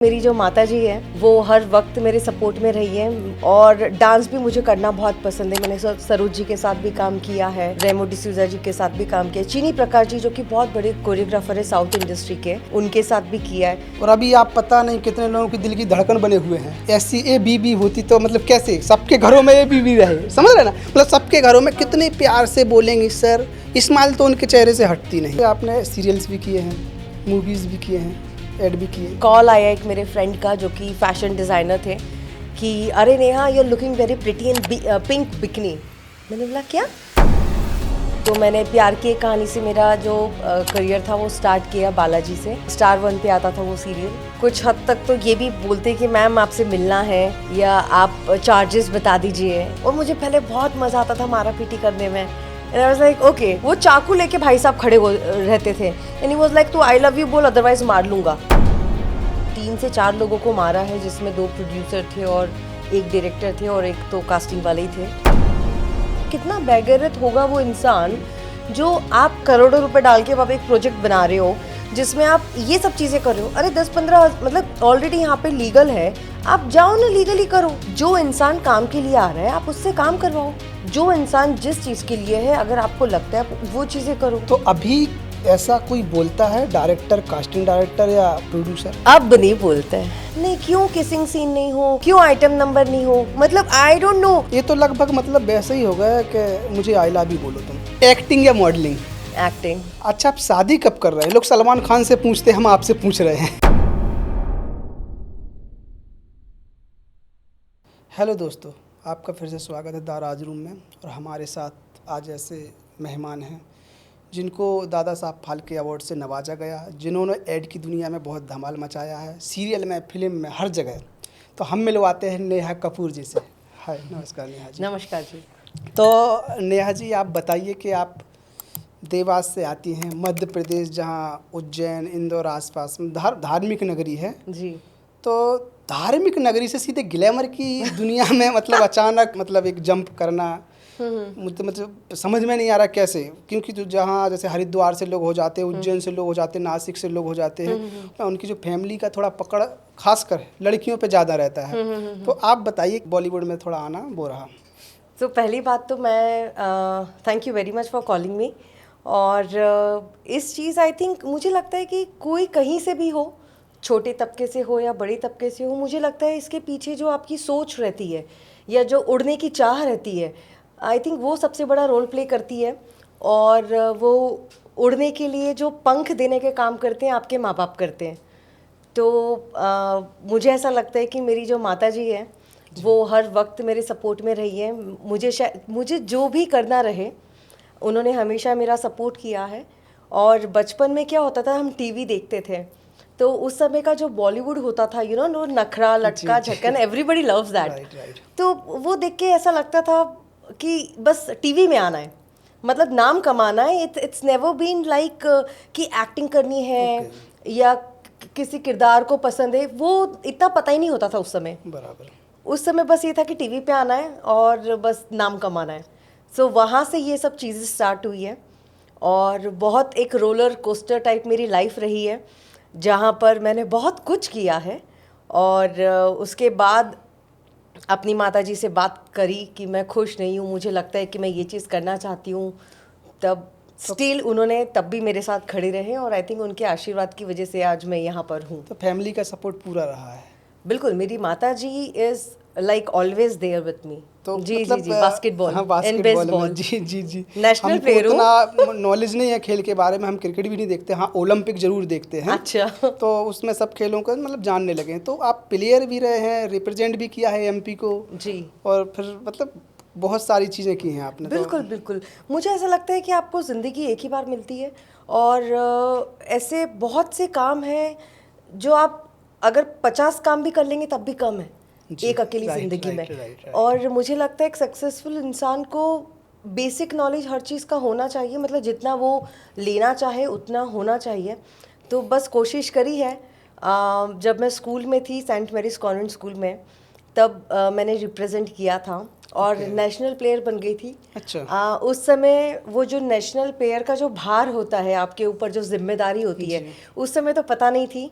मेरी जो माता जी है वो हर वक्त मेरे सपोर्ट में रही है और डांस भी मुझे करना बहुत पसंद है। मैंने सरोज जी के साथ भी काम किया है, रेमो डिसूजा जी के साथ भी काम किया, चीनी प्रकाश जी जो कि बहुत बड़े कोरियोग्राफर है साउथ इंडस्ट्री के, उनके साथ भी किया है। और अभी आप पता नहीं कितने लोगों की दिल की धड़कन बने हुए हैं। ऐसी ABB होती तो मतलब कैसे सबके घरों में ABB रहे, समझ रहे ना, मतलब सबके घरों में कितने प्यार से बोलेंगे सर, स्माइल तो उनके चेहरे से हटती नहीं। आपने सीरियल्स भी किए हैं, मूवीज़ भी किए हैं, एड भी किए। कॉल आया एक मेरे फ्रेंड का जो कि फैशन डिज़ाइनर थे कि अरे Neha you are looking very pretty in pink bikini. मैंने बोला क्या? तो मैंने प्यार की एक कहानी से मेरा जो करियर था वो स्टार्ट किया बालाजी से। स्टार 1 पे आता था वो सीरियल। कुछ हद तक तो ये भी बोलते कि मैम आपसे मिलना है या आप चार्जेस बता दीजिए, और मुझे पहले बहुत मज़ा आता था मारा पीटी करने में। And I was like, okay, वो चाकू लेके भाई साहब खड़े रहते थे and he was like, तू I love you बोल अदरवाइज मार लूँगा। 3 से 4 लोगों को मारा है, जिसमें 2 प्रोड्यूसर थे और एक डायरेक्टर थे और एक तो कास्टिंग वाले ही थे। कितना बेगैरत होगा वो इंसान जो आप करोड़ों रुपए डाल के आप एक प्रोजेक्ट बना रहे हो जिसमें आप ये सब चीज़ें कर रहे हो। अरे 10-15 मतलब ऑलरेडी यहाँ पे लीगल है, आप जाओ ना लीगली करो। जो इंसान काम के लिए आ रहा है आप उससे काम करवाओ। जो इंसान जिस चीज़ के लिए है अगर आपको लगता है वो चीज़ें करो। तो अभी ऐसा कोई बोलता है डायरेक्टर, कास्टिंग डायरेक्टर या प्रोड्यूसर? अब नहीं बोलते हैं। नहीं, क्यों किसिंग सीन नहीं हो, क्यों आइटम नंबर नहीं हो, मतलब आई डोंट नो। ये तो लगभग मतलब वैसे ही हो गया कि मुझे आई लव यू बोलो तुम। एक्टिंग या मॉडलिंग? एक्टिंग। अच्छा, आप शादी कब कर रहे हैं? लोग सलमान खान से पूछते हैं, हम आपसे पूछ रहे हैं। हेलो दोस्तों, आपका फिर से स्वागत है द राज रूम में। और हमारे साथ आज ऐसे मेहमान हैं जिनको दादा साहब फाल्के अवार्ड से नवाजा गया, जिन्होंने एड की दुनिया में बहुत धमाल मचाया है, सीरियल में, फिल्म में, हर जगह। तो हम मिलवाते हैं नेहा कपूर जी से। हाय, नमस्कार नेहा जी। नमस्कार जी। तो नेहा जी, आप बताइए कि आप देवास से आती हैं, मध्य प्रदेश, जहाँ उज्जैन, इंदौर आसपास में धार्मिक नगरी है जी। तो धार्मिक नगरी से सीधे ग्लैमर की दुनिया में मतलब अचानक मतलब एक जंप करना, मतलब समझ में नहीं आ रहा कैसे। क्योंकि जो जहाँ जैसे हरिद्वार से लोग हो जाते हैं, उज्जैन से लोग हो जाते हैं, नासिक से लोग हो जाते हैं, उनकी जो फैमिली का थोड़ा पकड़ खासकर लड़कियों पे ज़्यादा रहता है। तो आप बताइए, बॉलीवुड में थोड़ा आना वो रहा। तो पहली बात तो मैं thank you very much for calling me. और इस चीज़ आई थिंक मुझे लगता है कि कोई कहीं से भी हो, छोटे तबके से हो या बड़े तबके से हो, मुझे लगता है इसके पीछे जो आपकी सोच रहती है या जो उड़ने की चाह रहती है, आई थिंक वो सबसे बड़ा रोल प्ले करती है। और वो उड़ने के लिए जो पंख देने के काम करते हैं आपके माँ बाप करते हैं। तो मुझे ऐसा लगता है कि मेरी जो माता जी है वो हर वक्त मेरे सपोर्ट में रही है। मुझे जो भी करना रहे उन्होंने हमेशा मेरा सपोर्ट किया है। और बचपन में क्या होता था, हम टीवी देखते थे तो उस समय का जो बॉलीवुड होता था, यू नो, नखरा लटका झक्कन, एवरीबडी लव्स दैट। तो वो देख के ऐसा लगता था कि बस टीवी में आना है, मतलब नाम कमाना है। इट्स नेवर बीन लाइक कि एक्टिंग करनी है या किसी किरदार को पसंद है, वो इतना पता ही नहीं होता था उस समय। बराबर। उस समय बस ये था कि टीवी पे आना है और बस नाम कमाना है। सो वहाँ से ये सब चीज़ें स्टार्ट हुई है और बहुत एक रोलर कोस्टर टाइप मेरी लाइफ रही है, जहाँ पर मैंने बहुत कुछ किया है। और उसके बाद अपनी माताजी से बात करी कि मैं खुश नहीं हूँ, मुझे लगता है कि मैं ये चीज़ करना चाहती हूँ, तब स्टिल उन्होंने तब भी मेरे साथ खड़े रहे और आई थिंक उनके आशीर्वाद की वजह से आज मैं यहाँ पर हूँ। तो फैमिली का सपोर्ट पूरा रहा है? बिल्कुल, मेरी माता ji is like always there with me. तो जी मतलब, जी, बास्केटबॉल हाँ, एंड बास्केटबॉल बेसबॉल में, जी जी जी, नेशनल हमको प्लेयर हूँ। उतना नॉलेज नहीं है खेल के बारे में, हम क्रिकेट भी नहीं देखते, हाँ ओलंपिक जरूर देखते हैं। अच्छा। तो उसमें सब खेलों का मतलब जानने लगे हैं। तो आप प्लेयर भी रहे हैं, रिप्रेजेंट भी किया है MP को जी, और फिर मतलब बहुत सारी चीज़ें की हैं आपने। बिल्कुल बिल्कुल। मुझे ऐसा लगता है कि आपको ज़िंदगी एक ही बार मिलती है और ऐसे बहुत से काम हैं जो आप अगर 50 काम भी कर लेंगे तब भी कम है एक अकेली ज़िंदगी में। और मुझे लगता है एक सक्सेसफुल इंसान को बेसिक नॉलेज हर चीज़ का होना चाहिए, मतलब जितना वो लेना चाहे उतना होना चाहिए। तो बस कोशिश करी है। जब मैं स्कूल में थी, सेंट मैरीज कॉन्वेंट स्कूल में, तब मैंने रिप्रेजेंट किया था और नेशनल प्लेयर बन गई थी। अच्छा। उस समय वो जो नेशनल प्लेयर का जो भार होता है आपके ऊपर, जो जिम्मेदारी होती है, उस समय तो पता नहीं थी।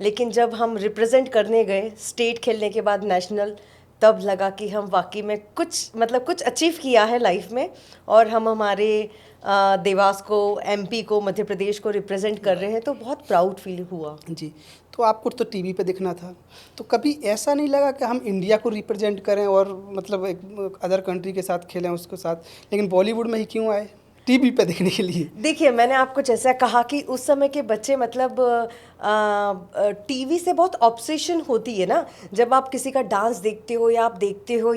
लेकिन जब हम रिप्रेजेंट करने गए स्टेट खेलने के बाद नेशनल, तब लगा कि हम वाकई में कुछ अचीव किया है लाइफ में, और हम हमारे देवास को, एमपी को, मध्य प्रदेश को रिप्रेजेंट कर रहे हैं, तो बहुत प्राउड फील हुआ। जी, तो आपको तो टीवी पे दिखना था, तो कभी ऐसा नहीं लगा कि हम इंडिया को रिप्रेजेंट करें और मतलब एक अदर कंट्री के साथ खेलें उसके साथ, लेकिन बॉलीवुड में ही क्यों आए टीवी पे देखने के लिए? देखिए, मैंने आपको जैसा कहा कि उस समय के बच्चे मतलब टीवी से बहुत ऑब्सेशन होती है ना, जब आप किसी का डांस देखते हो या आप देखते हो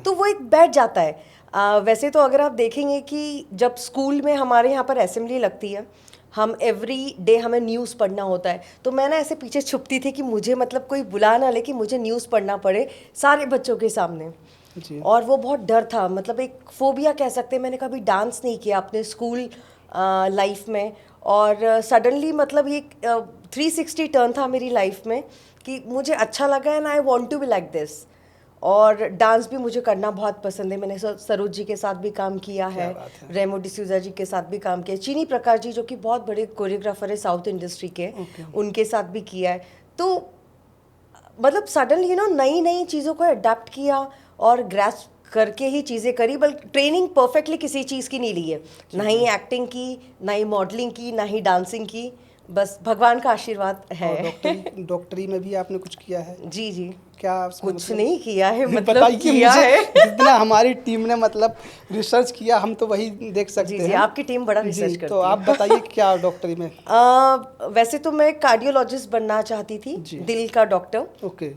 तो वो एक बैठ जाता है। वैसे तो अगर आप देखेंगे कि जब स्कूल में हमारे यहाँ पर असेंबली लगती है, हम एवरी डे हमें न्यूज़ पढ़ना होता है, तो मैं ना ऐसे पीछे छुपती थी कि मुझे मतलब कोई बुला ना ले कि मुझे न्यूज़ पढ़ना पड़े सारे बच्चों के सामने। जी। और वो बहुत डर था, मतलब एक फोबिया कह सकते हैं। मैंने कभी डांस नहीं किया अपने स्कूल लाइफ में, और सडनली मतलब ये 360 टर्न था मेरी लाइफ में कि मुझे अच्छा लगा and I want to be like this. और डांस भी मुझे करना बहुत पसंद है। मैंने सरोज जी के साथ भी काम किया है, रेमो डिसूजा जी के साथ भी काम किया, चीनी प्रकाश जी जो कि बहुत बड़े कोरियोग्राफर है साउथ इंडस्ट्री के, उनके साथ भी किया है। तो मतलब सडनली नई नई चीज़ों को अडेप्ट किया और ग्रैस्प करके ही चीज़ें करी। बल्कि ट्रेनिंग परफेक्टली किसी चीज़ की नहीं ली है, ना ही एक्टिंग की, ना ही मॉडलिंग की, ना ही डांसिंग की, बस भगवान का आशीर्वाद है। डॉक्टरी में भी आपने कुछ किया है? जी जी। क्या कुछ मतलब नहीं किया है, मतलब बताइए किया मुझे, है। जितना हमारी टीम ने मतलब रिसर्च किया हम तो वही देख सकते जी हैं। जी, आपकी टीम बड़ा रिसर्च करती तो है। आप बताइए क्या डॉक्टरी में? वैसे तो मैं कार्डियोलॉजिस्ट बनना चाहती थी, दिल का डॉक्टर। ओके।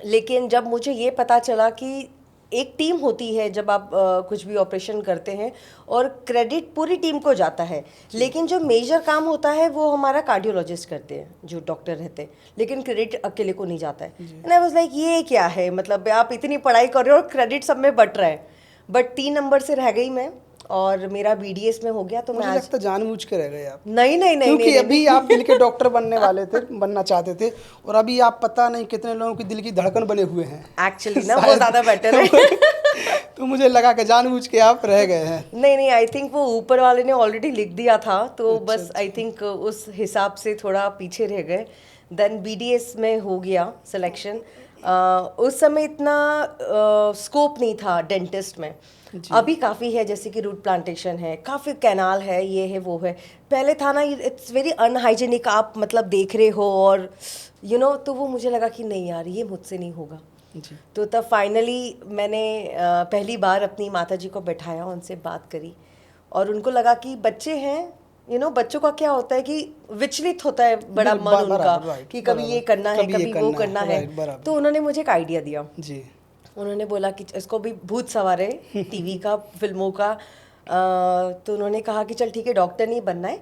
लेकिन जब मुझे ये पता चला कि एक टीम होती है जब आप कुछ भी ऑपरेशन करते हैं, और क्रेडिट पूरी टीम को जाता है, लेकिन जो मेजर काम होता है वो हमारा कार्डियोलॉजिस्ट करते हैं, जो डॉक्टर रहते हैं, लेकिन क्रेडिट अकेले को नहीं जाता है। एंड आई वाज लाइक ये क्या है, मतलब आप इतनी पढ़ाई कर रहे हो और क्रेडिट सब में बट रहा है। बट 3 नंबर से रह गई मैं, और मेरा बीडीएस में हो गया। तो मुझे मैं लगता जानबूझ के रह गए आप। नहीं नहीं नहीं, क्योंकि नहीं, अभी नहीं, आप दिल के डॉक्टर बनने वाले थे, बनना चाहते थे, और अभी आप पता नहीं कितने लोगों की दिल की धड़कन बने हुए हैं। एक्चुअली ना वो ज़्यादा बेटर है। तो मुझे लगा कि जानबूझ के आप रह गए हैं। नहीं नहीं, आई थिंक वो ऊपर वाले ने ऑलरेडी लिख दिया था, तो बस आई थिंक उस हिसाब से थोड़ा पीछे रह गए। देन बीडीएस में हो गया सिलेक्शन। उस समय इतना स्कोप नहीं था डेंटिस्ट में, अभी काफ़ी है, जैसे कि रूट प्लांटेशन है, काफ़ी कैनाल है, ये है वो है। पहले था ना, इट्स वेरी अनहाइजेनिक, आप मतलब देख रहे हो, और तो वो मुझे लगा कि नहीं यार ये मुझसे नहीं होगा। जी। तो तब फाइनली मैंने पहली बार अपनी माता जी को बैठाया, उनसे बात करी, और उनको लगा कि बच्चे हैं, बच्चों का क्या होता है कि विचलित होता है बड़ा मन उनका कि कभी ये करना है, कभी वो करना है। तो उन्होंने मुझे एक आइडिया दिया जी। उन्होंने बोला कि इसको भी भूत सवार है टीवी का, फिल्मों का। तो उन्होंने कहा कि चल ठीक है, डॉक्टर नहीं बनना है,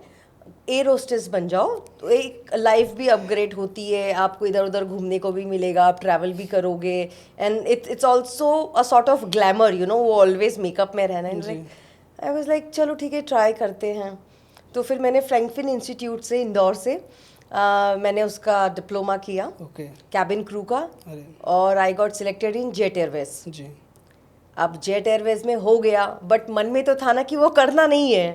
एयर होस्टेस बन जाओ, तो एक लाइफ भी अपग्रेड होती है, आपको इधर उधर घूमने को भी मिलेगा, आप ट्रैवल भी करोगे, and it's also a sort of glamour, वो ऑलवेज मेकअप में रहना है। आई वाज लाइक चलो ठीक है, ट्राई करते हैं। तो फिर मैंने फ्रैंकफिन इंस्टीट्यूट से, इंदौर से मैंने उसका डिप्लोमा किया, कैबिन क्रू का, और I got selected in Jet Airways जी। अब जेट एयरवेज में हो गया, बट मन में तो था ना कि वो करना नहीं है,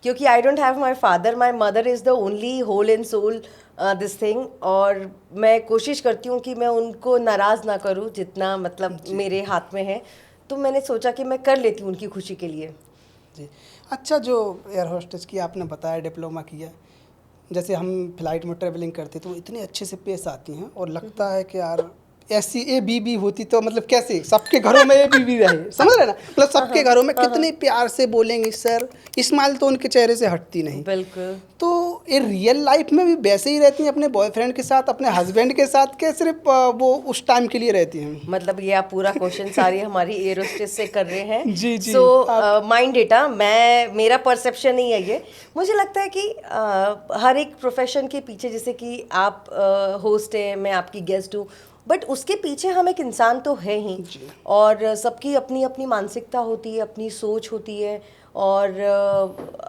क्योंकि I don't have my father, my mother is the only whole and sole this thing. और मैं कोशिश करती हूँ कि मैं उनको नाराज़ ना करूँ जितना मतलब मेरे हाथ में है। तो मैंने सोचा कि मैं कर लेती हूँ उनकी खुशी के लिए जी। अच्छा, जो एयर होस्टेस की आपने बताया डिप्लोमा किया, जैसे हम फ्लाइट में ट्रेवलिंग करते तो इतने अच्छे से पेश आती हैं, और लगता है कि यार ऐसी ABB होती तो मतलब कैसे सबके घरों में ABB रहे, समझ रहे ना, मतलब सबके घरों में कितने प्यार से बोलेंगे सर, स्माइल तो उनके चेहरे से हटती नहीं। बिल्कुल। तो ये रियल लाइफ में भी वैसे ही रहती हैं अपने बॉयफ्रेंड के साथ, अपने हस्बैंड के साथ, के सिर्फ वो उस टाइम के लिए रहती हैं? मतलब ये आप पूरा क्वेश्चन सारी हमारी एयर होस्टेस से कर रहे हैं। जी जी। सो माइंड डेटा, मेरा परसेप्शन नहीं है ये। मुझे लगता है कि हर एक प्रोफेशन के पीछे, जैसे कि आप होस्ट हैं, मैं आपकी गेस्ट हूँ, बट उसके पीछे हम एक इंसान तो है ही, और सबकी अपनी अपनी मानसिकता होती है, अपनी सोच होती है, और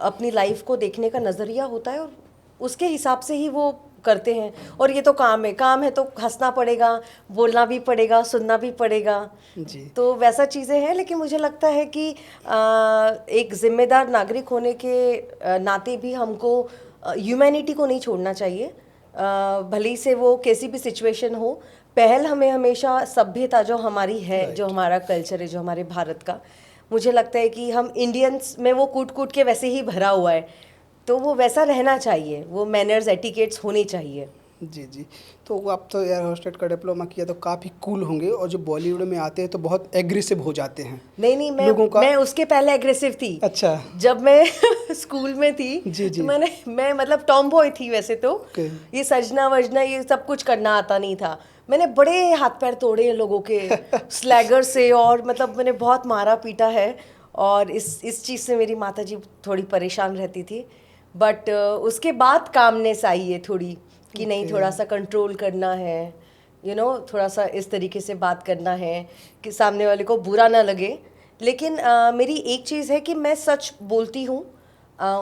अपनी लाइफ को देखने का नज़रिया होता है, और उसके हिसाब से ही वो करते हैं। और ये तो काम है तो हंसना पड़ेगा, बोलना भी पड़ेगा, सुनना भी पड़ेगा जी। तो वैसा चीज़ें हैं। लेकिन मुझे लगता है कि एक जिम्मेदार नागरिक होने के नाते भी हमको ह्यूमैनिटी को नहीं छोड़ना चाहिए। भले ही से वो कैसी भी सिचुएशन हो, पहल हमें हमेशा सभ्यता जो हमारी है, जो हमारा कल्चर है, जो हमारे भारत का, मुझे लगता है कि हम इंडियंस में वो कूट कूट के वैसे ही भरा हुआ है, तो वो वैसा रहना चाहिए, वो मैनर्स एटिकेट्स होने चाहिए। जी जी। तो आप तो एयर होस्टेस का डिप्लोमा किया तो काफ़ी कूल होंगे, और जो बॉलीवुड में आते हैं तो बहुत एग्रेसिव हो जाते हैं। नहीं, मैं उसके पहले एग्रेसिव थी। अच्छा। जब मैं स्कूल में थी जी जी। तो मैं मतलब टॉम बॉय थी वैसे तो। ओके। ये सजना वजना ये सब कुछ करना आता नहीं था। मैंने बड़े हाथ पैर तोड़े हैं लोगों के स्लैगर से, और मतलब मैंने बहुत मारा पीटा है, और इस चीज़ से मेरी माताजी थोड़ी परेशान रहती थी। बट उसके बाद कामनेस आई है थोड़ी कि नहीं, थोड़ा सा कंट्रोल करना है, थोड़ा सा इस तरीके से बात करना है कि सामने वाले को बुरा ना लगे। लेकिन मेरी एक चीज़ है कि मैं सच बोलती हूँ।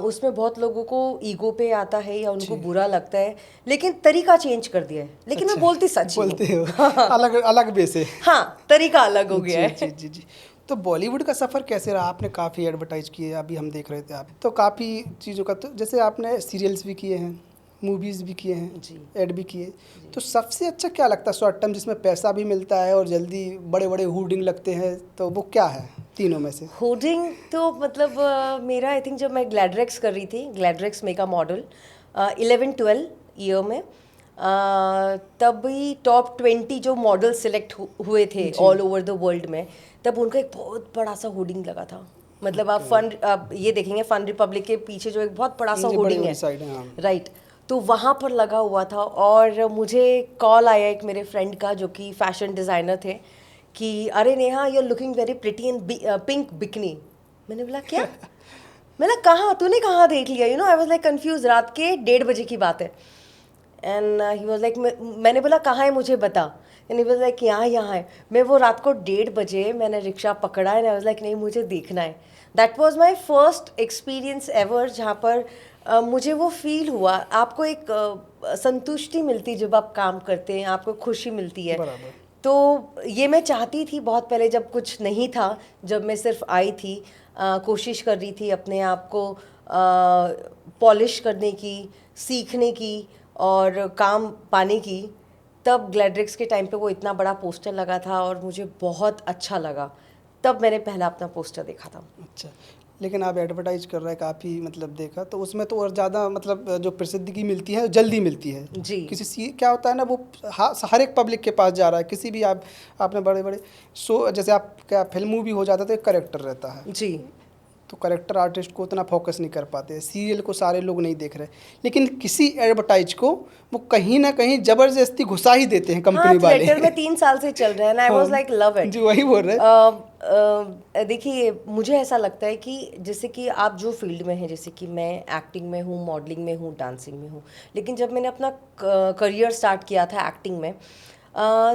उसमें बहुत लोगों को ईगो पे आता है या उनको बुरा लगता है, लेकिन तरीका चेंज कर दिया है। लेकिन मैं बोलती सच ही बोलते हो अलग अलग वे से। हाँ, तरीका अलग हो गया है। जी जी जी। तो बॉलीवुड का सफ़र कैसे रहा? आपने काफ़ी एडवर्टाइज किए, अभी हम देख रहे थे आप, तो काफ़ी चीज़ों का, तो जैसे आपने सीरियल्स भी किए हैं, मूवीज़ भी किए हैं जी, ऐड भी किए, तो सबसे अच्छा क्या लगता है शॉर्ट टर्म जिसमें पैसा भी मिलता है और जल्दी बड़े बड़े होर्डिंग लगते हैं, तो वो क्या है तीनों में से? होर्डिंग तो मतलब मेरा आई थिंक जब मैं ग्लैडरेक्स कर रही थी, ग्लैडरेक्स मेगा मॉडल 11-12 ईयर में, तब ही टॉप 20 जो मॉडल सिलेक्ट हुए थे ऑल ओवर द वर्ल्ड में, तब उनका एक बहुत बड़ा सा होर्डिंग लगा था। मतलब आप ये देखेंगे फन रिपब्लिक के पीछे जो एक बहुत बड़ा सा होर्डिंग है, राइट, तो वहाँ पर लगा हुआ था। और मुझे कॉल आया एक मेरे फ्रेंड का जो कि फैशन डिज़ाइनर थे कि अरे Neha, you are looking very pretty in pink bikini. मैंने बोला क्या? मैंने कहाँ, तूने कहाँ देख लिया? I was like confuse. रात के 1:30 बजे की बात है। एंड ही वाज लाइक, मैंने बोला कहाँ है मुझे बता। एंड ही वाज लाइक यहाँ है। मैं वो रात को 1:30 बजे मैंने रिक्शा पकड़ा है, आई वाज लाइक नहीं, मुझे देखना है। That was my first experience ever जहाँ पर मुझे वो फील हुआ। आपको एक संतुष्टि मिलती जब आप काम करते हैं, आपको खुशी मिलती है। तो ये मैं चाहती थी बहुत पहले, जब कुछ नहीं था, जब मैं सिर्फ आई थी, कोशिश कर रही थी अपने आप को पॉलिश करने की, सीखने की और काम पाने की। तब ग्लैडरेक्स के टाइम पे वो इतना बड़ा पोस्टर लगा था और मुझे बहुत अच्छा लगा। तब मैंने पहला अपना पोस्टर देखा था। अच्छा, लेकिन आप एडवर्टाइज कर रहे हैं काफ़ी, मतलब देखा तो उसमें तो और ज़्यादा मतलब जो प्रसिद्धि मिलती है जल्दी मिलती है जी। किसी क्या होता है ना, वो हर एक पब्लिक के पास जा रहा है। किसी भी आपने बड़े बड़े शो, जैसे आप क्या फिल्म मूवी हो जाता है तो एक करेक्टर रहता है जी, तो करेक्टर आर्टिस्ट को उतना फोकस नहीं कर पाते, सीरियल को सारे लोग नहीं देख रहे, लेकिन किसी एडवर्टाइज को वो कहीं ना कहीं जबरदस्ती घुसा ही देते हैं कंपनी वाले। थिएटर में 3 साल से चल रहा है ना, I was like love it. जी वही बोल रहे। देखिए, मुझे ऐसा लगता है कि जैसे कि आप जो फील्ड में हैं, जैसे कि मैं एक्टिंग में हूँ, मॉडलिंग में हूँ, डांसिंग में हूँ, लेकिन जब मैंने अपना करियर स्टार्ट किया था एक्टिंग में,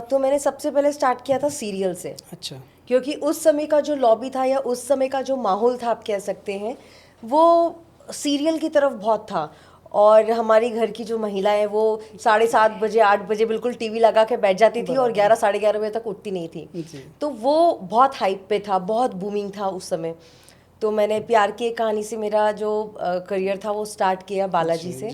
तो मैंने सबसे पहले स्टार्ट किया था सीरियल से। अच्छा। क्योंकि उस समय का जो लॉबी था या उस समय का जो माहौल था, आप कह सकते हैं, वो सीरियल की तरफ बहुत था। और हमारी घर की जो महिलाएं वो 7:30 बजे 8 बजे बिल्कुल टीवी लगा के बैठ जाती थी और 11 साढ़े 11 बजे तक उठती नहीं थी। तो वो बहुत हाइप पे था, बहुत बूमिंग था उस समय। तो मैंने प्यार की एक कहानी से मेरा जो करियर था वो स्टार्ट किया बालाजी से।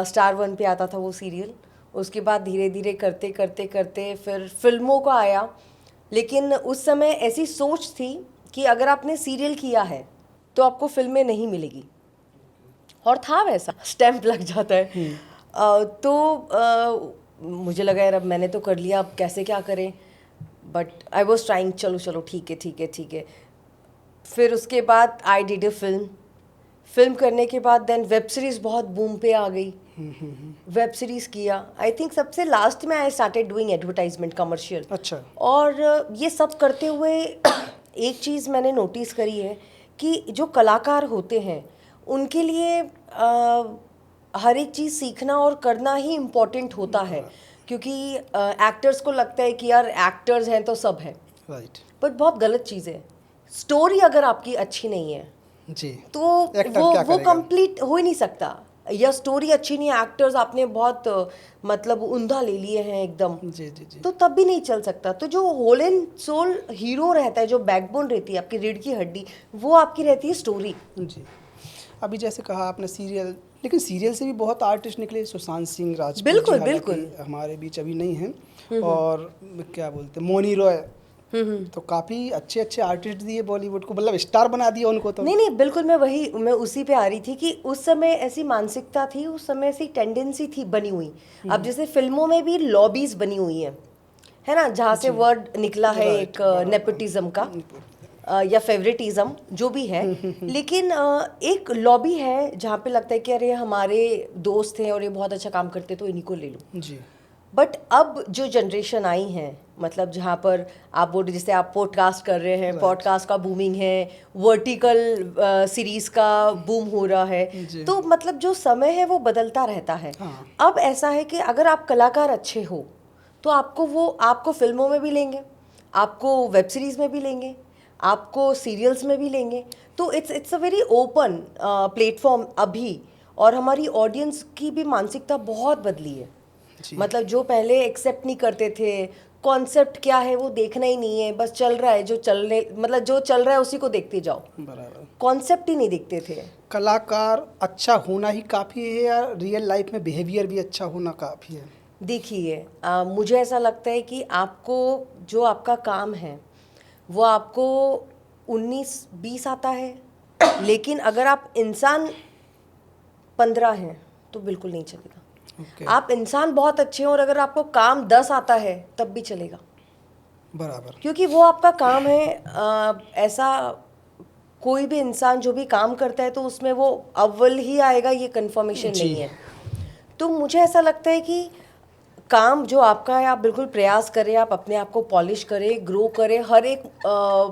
स्टार 1 पे आता था वो सीरियल। उसके बाद धीरे धीरे करते करते करते फिर फिल्मों को आया। लेकिन उस समय ऐसी सोच थी कि अगर आपने सीरियल किया है तो आपको फिल्में नहीं मिलेगी, और था वैसा, स्टैम्प लग जाता है। मुझे लगा यार अब मैंने तो कर लिया, अब कैसे क्या करें, बट आई वॉज ट्राइंग, चलो चलो ठीक है ठीक है ठीक है। फिर उसके बाद आई डिड अ फिल्म करने के बाद देन वेब सीरीज़ बहुत बूम पे आ गई। वेब सीरीज़ किया। आई थिंक सबसे लास्ट में I started doing advertisement commercial. अच्छा। और ये सब करते हुए एक चीज़ मैंने नोटिस करी है कि जो कलाकार होते हैं उनके लिए हर एक चीज़ सीखना और करना ही इम्पोर्टेंट होता है, क्योंकि एक्टर्स को लगता है कि यार एक्टर्स हैं तो सब है, राइट, बट बहुत गलत चीज़ है। स्टोरी अगर आपकी अच्छी नहीं है जी, तो वो कंप्लीट हो ही नहीं सकता। या स्टोरी अच्छी नहीं है, एक्टर्स आपने बहुत मतलब उंधा ले लिए हैं एकदम, जी जी जी, तो तब भी नहीं चल सकता। तो जो होल एंड सोल हीरो रहता है, जो बैकबोन रहती है आपकी रीढ़ की हड्डी, वो आपकी रहती है स्टोरी। जी। अभी जैसे कहा आपने सीरियल, लेकिन सीरियल से भी बहुत आर्टिस्ट निकले, सुशांत सिंह राजपूत बिल्कुल, जी हालांकि बिल्कुल। हमारे बीच अभी नहीं हैं, और क्या बोलते हैं मोनी रॉय, तो काफ़ी अच्छे अच्छे आर्टिस्ट दिए बॉलीवुड को, मतलब स्टार बना दिया उनको तो। नहीं नहीं, बिल्कुल, मैं उसी पे आ रही थी कि उस समय ऐसी मानसिकता थी, उस समय ऐसी टेंडेंसी थी बनी हुई। अब जैसे फिल्मों में भी लॉबीज बनी हुई हैं, है ना, जहाँ से वर्ड निकला है एक नेपोटिज्म का, या फेवरेटिज्म, जो भी है। लेकिन एक लॉबी है जहाँ पे लगता है कि अरे हमारे दोस्त हैं और ये बहुत अच्छा काम करते, तो इन्हीं को ले लो। जी। बट अब जो जनरेशन आई है, मतलब जहाँ पर आप वो जैसे आप पॉडकास्ट कर रहे हैं, पॉडकास्ट का बूमिंग है, वर्टिकल सीरीज का बूम हो रहा है, तो मतलब जो समय है वो बदलता रहता है। हाँ। अब ऐसा है कि अगर आप कलाकार अच्छे हो तो आपको फिल्मों में भी लेंगे, आपको वेब सीरीज में भी लेंगे, आपको सीरियल्स में भी लेंगे। तो it's a very open platform अभी, और हमारी ऑडियंस की भी मानसिकता बहुत बदली है। मतलब जो पहले एक्सेप्ट नहीं करते थे, कॉन्सेप्ट क्या है वो देखना ही नहीं है, बस चल रहा है जो चल रहा है उसी को देखते जाओ, बराबर। कॉन्सेप्ट ही नहीं देखते थे। कलाकार अच्छा होना ही काफ़ी है या रियल लाइफ में बिहेवियर भी अच्छा होना काफ़ी है? देखिए, मुझे ऐसा लगता है कि आपको जो आपका काम है वो आपको 19-20 आता है, लेकिन अगर आप इंसान 15 हैं तो बिल्कुल नहीं चलेगा। आप इंसान बहुत अच्छे हो और अगर आपको काम 10 आता है तब भी चलेगा, बराबर। क्योंकि वो आपका काम है। ऐसा कोई भी इंसान जो भी काम करता है तो उसमें वो अव्वल ही आएगा, ये कंफर्मेशन नहीं है। तो मुझे ऐसा लगता है कि काम जो आपका है आप बिल्कुल प्रयास करें, आप अपने आप को पॉलिश करें, ग्रो करें, हर एक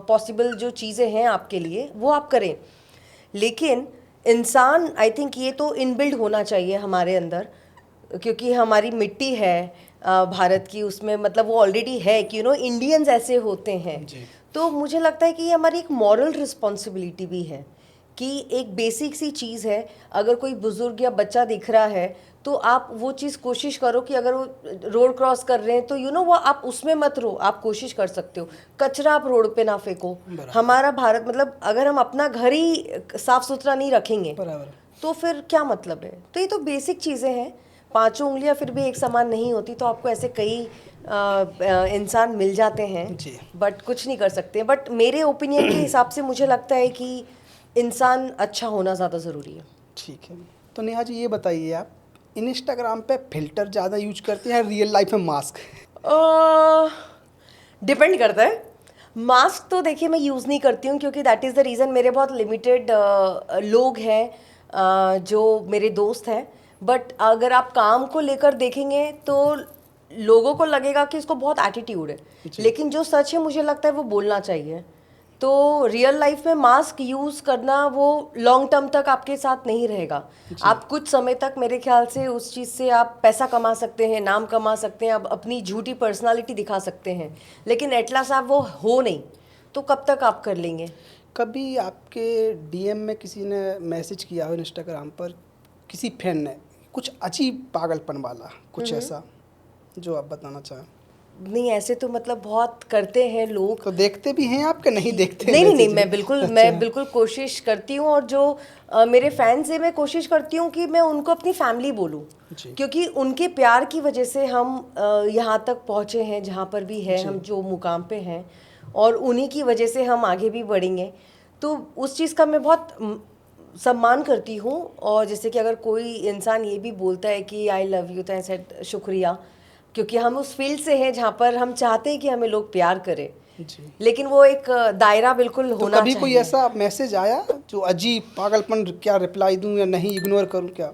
पॉसिबल जो चीज़ें हैं आपके लिए वो आप करें। लेकिन इंसान, आई थिंक ये तो इनबिल्ड होना चाहिए हमारे अंदर, क्योंकि हमारी मिट्टी है भारत की, उसमें मतलब वो ऑलरेडी है कि इंडियंस ऐसे होते हैं। तो मुझे लगता है कि ये हमारी एक मॉरल रिस्पॉन्सिबिलिटी भी है कि एक बेसिक सी चीज़ है, अगर कोई बुजुर्ग या बच्चा दिख रहा है तो आप वो चीज़ कोशिश करो कि अगर वो रोड क्रॉस कर रहे हैं तो वो आप उसमें मत रहो, आप कोशिश कर सकते हो कचरा आप रोड पे ना फेंको। हमारा भारत, मतलब अगर हम अपना घर ही साफ सुथरा नहीं रखेंगे तो फिर क्या मतलब है। तो ये तो बेसिक चीज़ें हैं, पांचों उंगलियां फिर भी एक समान नहीं होती, तो आपको ऐसे कई इंसान मिल जाते हैं, बट कुछ नहीं कर सकते। बट मेरे ओपिनियन के हिसाब से मुझे लगता है कि इंसान अच्छा होना ज़्यादा ज़रूरी है। ठीक है, तो नेहा जी ये बताइए, आप इंस्टाग्राम पे फिल्टर ज़्यादा यूज करते हैं रियल लाइफ में मास्क? डिपेंड करता है। मास्क तो देखिए मैं यूज़ नहीं करती हूँ, क्योंकि दैट इज़ द रीज़न, मेरे बहुत लिमिटेड लोग हैं जो मेरे दोस्त हैं। बट अगर आप काम को लेकर देखेंगे तो लोगों को लगेगा कि इसको बहुत एटीट्यूड है, लेकिन जो सच है मुझे लगता है वो बोलना चाहिए। तो रियल लाइफ में मास्क यूज़ करना वो लॉन्ग टर्म तक आपके साथ नहीं रहेगा। आप कुछ समय तक मेरे ख्याल से उस चीज़ से आप पैसा कमा सकते हैं, नाम कमा सकते हैं, आप अपनी झूठी पर्सनालिटी दिखा सकते हैं, लेकिन एट लास्ट आप वो हो नहीं, तो कब तक आप कर लेंगे। कभी आपके डीएम में किसी ने मैसेज किया हो इंस्टाग्राम पर, किसी फैन ने, कुछ अजीब पागलपन वाला कुछ ऐसा जो आप बताना चाहें? नहीं, ऐसे तो मतलब बहुत करते हैं लोग। तो देखते भी हैं आपके, नहीं देखते? नहीं, मैं बिल्कुल कोशिश करती हूँ, और जो मेरे फैंस हैं मैं कोशिश करती हूँ कि मैं उनको अपनी फैमिली बोलूँ, क्योंकि उनके प्यार की वजह से हम यहाँ तक पहुँचे हैं जहाँ पर भी है, हम जो मुकाम पे हैं, और उन्हीं की वजह से हम आगे भी बढ़ेंगे। तो उस चीज़ का मैं बहुत सम्मान करती हूँ। और जैसे कि अगर कोई इंसान ये भी बोलता है कि आई लव यू, तो ऐसे शुक्रिया, क्योंकि हम उस फील्ड से हैं जहाँ पर हम चाहते हैं कि हमें लोग प्यार करें, लेकिन वो एक दायरा बिल्कुल तो होना कभी चाहिए। कोई ऐसा मैसेज आया जो अजीब पागलपन, क्या रिप्लाई दूं या नहीं, इग्नोर करूं क्या?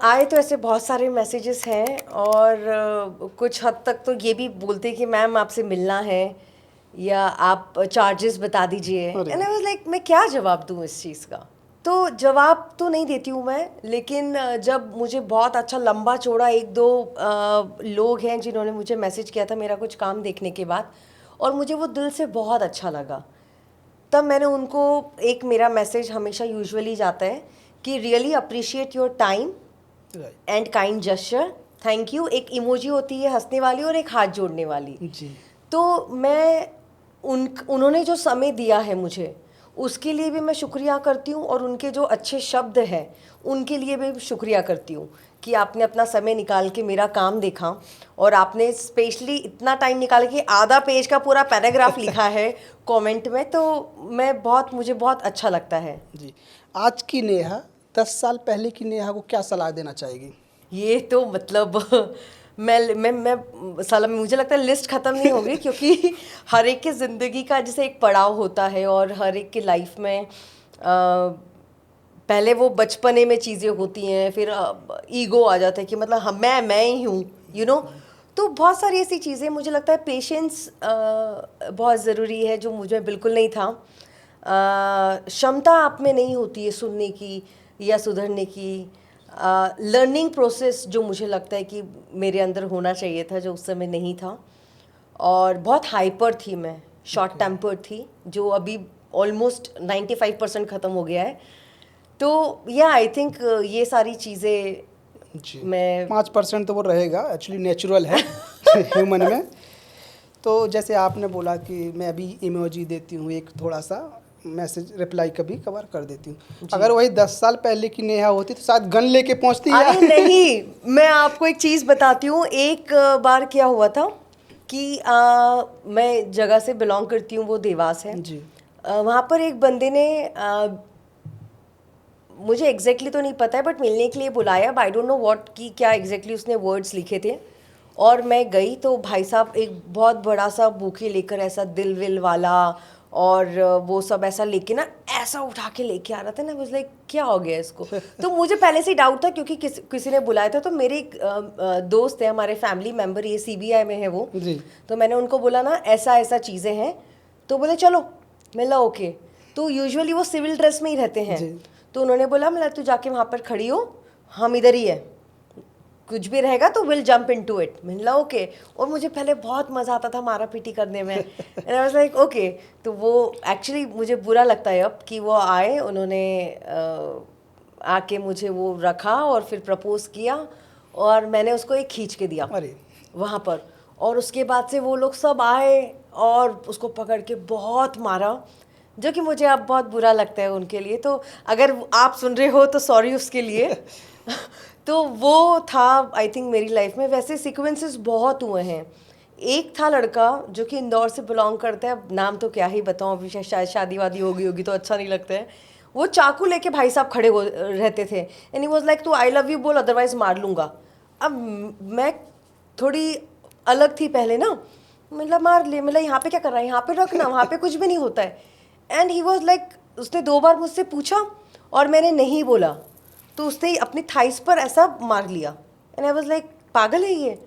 आए तो ऐसे बहुत सारे मैसेजेस हैं, और कुछ हद तक तो ये भी बोलते कि मैम आपसे मिलना है, या आप चार्जेस बता दीजिए। एंड आई वाज लाइक मैं क्या जवाब दूं इस चीज़ का। तो जवाब तो नहीं देती हूँ मैं, लेकिन जब मुझे बहुत अच्छा लंबा चौड़ा 1-2 लोग हैं जिन्होंने मुझे मैसेज किया था मेरा कुछ काम देखने के बाद, और मुझे वो दिल से बहुत अच्छा लगा, तब मैंने उनको एक, मेरा मैसेज हमेशा यूजुअली जाता है कि really appreciate your time and kind gesture, thank you. एक इमोजी होती है हंसने वाली और एक हाथ जोड़ने वाली। तो मैं उन्होंने जो समय दिया है मुझे, उसके लिए भी मैं शुक्रिया करती हूँ, और उनके जो अच्छे शब्द हैं उनके लिए भी शुक्रिया करती हूँ कि आपने अपना समय निकाल के मेरा काम देखा, और आपने स्पेशली इतना टाइम निकाल के आधा पेज का पूरा पैराग्राफ लिखा है कमेंट में, तो मुझे बहुत अच्छा लगता है। जी, आज की नेहा 10 साल पहले की नेहा को क्या सलाह देना चाहेगी? ये तो मतलब मैं साला मुझे लगता है लिस्ट ख़त्म नहीं होगी, क्योंकि हर एक की ज़िंदगी का जैसे एक पड़ाव होता है, और हर एक की लाइफ में पहले वो बचपने में चीज़ें होती हैं, फिर ईगो आ जाता है कि मतलब हम मैं ही हूँ, तो बहुत सारी ऐसी चीज़ें, मुझे लगता है पेशेंस बहुत ज़रूरी है, जो मुझे बिल्कुल नहीं था। क्षमता आप में नहीं होती है सुनने की या सुधरने की। लर्निंग प्रोसेस जो मुझे लगता है कि मेरे अंदर होना चाहिए था, जो उस समय नहीं था। और बहुत हाइपर थी मैं, शॉर्ट टेम्पर्ड थी, जो अभी ऑलमोस्ट 95% ख़त्म हो गया है। तो आई थिंक ये सारी चीज़ें जी, मैं 5% तो वो रहेगा, एक्चुअली नेचुरल है ह्यूमन में। तो जैसे आपने बोला कि मैं अभी इमोजी देती हूँ, एक थोड़ा सा मैसेज रिप्लाई कभी कभार कर देती हूँ। अगर वही 10 साल पहले की नेहा होती तो शायद गन लेके पहुँचती अरे है। नहीं, मैं आपको एक चीज़ बताती हूँ। एक बार क्या हुआ था कि मैं जगह से बिलोंग करती हूँ, वो देवास है जी। वहाँ पर एक बंदे ने मुझे एग्जैक्टली तो नहीं पता है, बट मिलने के लिए बुलाया। आई डोंट नो व्हाट की क्या एग्जैक्टली उसने वर्ड्स लिखे थे, और मैं गई तो भाई साहब एक बहुत बड़ा सा बुके लेकर, ऐसा दिल विल वाला, और वो सब ऐसा लेके ना, ऐसा उठा के लेके आ रहा था ना। वाज लाइक क्या हो गया इसको? तो मुझे पहले से डाउट था, क्योंकि किसी ने बुलाया था। तो मेरे एक दोस्त है, हमारे फैमिली मेम्बर, ये CBI में है वो। जी। तो मैंने उनको बोला ना ऐसा ऐसा चीज़ें हैं, तो बोले चलो। मिला ओके। तो यूजुअली वो सिविल ड्रेस में ही रहते हैं। जी। तो उन्होंने बोला मैं तू जाके वहाँ पर खड़ी हो, हम इधर ही है, कुछ भी रहेगा तो विल जंप इनटू इट। मिला ओके। और मुझे पहले बहुत मज़ा आता था मारा पीटी करने में, and I was like okay. तो वो एक्चुअली मुझे बुरा लगता है अब कि वो आए, उन्होंने आके मुझे वो रखा और फिर प्रपोज किया, और मैंने उसको एक खींच के दिया अरे वहाँ पर। और उसके बाद से वो लोग सब आए और उसको पकड़ के बहुत मारा, जो कि मुझे अब बहुत बुरा लगता है उनके लिए। तो अगर आप सुन रहे हो तो सॉरी उसके लिए। तो वो था आई थिंक मेरी लाइफ में। वैसे सीक्वेंसेस बहुत हुए हैं। एक था लड़का जो कि इंदौर से बिलोंग करता है, अब नाम तो क्या ही बताऊँ, अभी शायद शादी वादी हो गई होगी तो अच्छा नहीं लगता है। वो चाकू लेके भाई साहब खड़े हो रहते थे, एंड ही वाज लाइक तू आई लव यू बोल, अदरवाइज मार लूँगा। अब मैं थोड़ी अलग थी पहले ना, मतलब मार ले, मतलब यहाँ पे क्या कर रहा है, यहाँ पे रखना, वहाँ पे कुछ भी नहीं होता है। एंड ही वॉज लाइक, उसने 2 बार मुझसे पूछा और मैंने नहीं बोला, तो उसने अपनी थाइस पर ऐसा मार लिया। एंड आई वॉज लाइक पागल है ये।